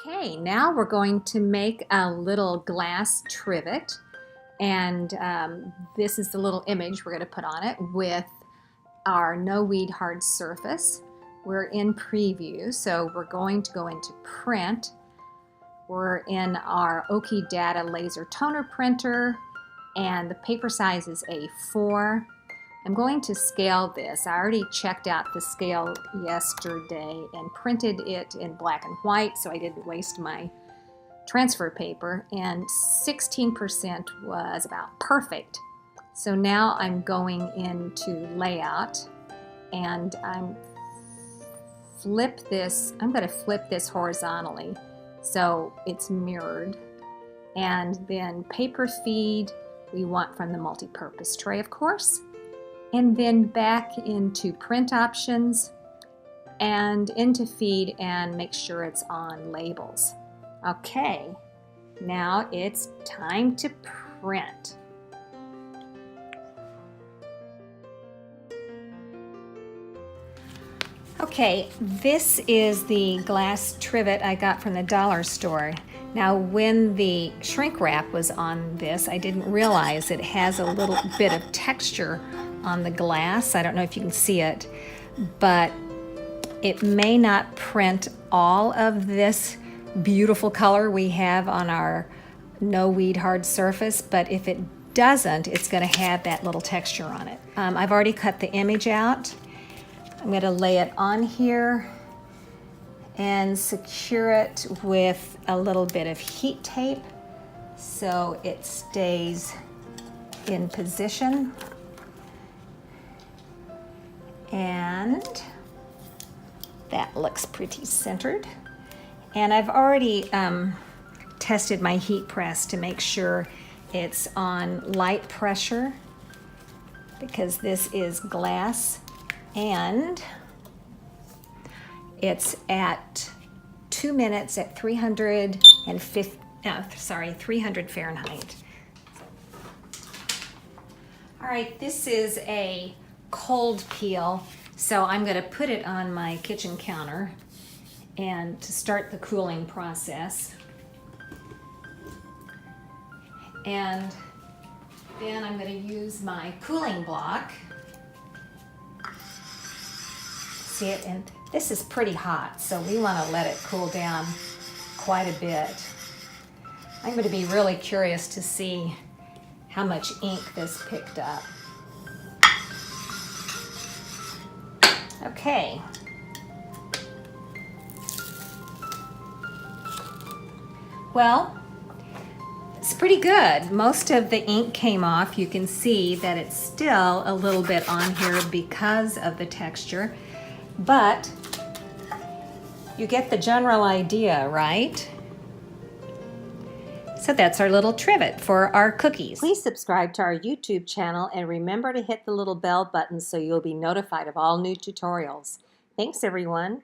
Okay, now we're going to make a little glass trivet, and this is the little image we're going to put on it with our NoWeed Hard Surface. We're in preview, so we're going to go into print. We're in our Oki Data laser toner printer, and the paper size is A4. I'm going to scale this. I already checked out the scale yesterday and printed it in black and white, so I didn't waste my transfer paper, and 16% was about perfect. So now I'm going into layout, and I'm going to flip this horizontally so it's mirrored. And then paper feed, we want from the multi-purpose tray, of course. And then back into print options and into feed and make sure it's on labels. Okay, now it's time to print. Okay, this is the glass trivet I got from the dollar store. Now, when the shrink wrap was on this, I didn't realize it has a little bit of texture on the glass. I don't know if you can see it, but it may not print all of this beautiful color we have on our NoWeed Hard Surface, but if it doesn't, it's going to have that little texture on it. I've already cut the image out. I'm going to lay it on here and secure it with a little bit of heat tape so it stays in position. And that looks pretty centered. And I've already tested my heat press to make sure it's on light pressure, because this is glass, and it's at 2 minutes at 300 Fahrenheit. All right, this is a cold peel, so I'm going to put it on my kitchen counter and to start the cooling process. And then I'm going to use my cooling block. See it? And this is pretty hot, so we want to let it cool down quite a bit. I'm going to be really curious to see how much ink this picked up. Okay. Well, it's pretty good. Most of the ink came off. You can see that it's still a little bit on here because of the texture, but you get the general idea, right? So that's our little trivet for our cookies. Please subscribe to our YouTube channel and remember to hit the little bell button so you'll be notified of all new tutorials. Thanks, everyone.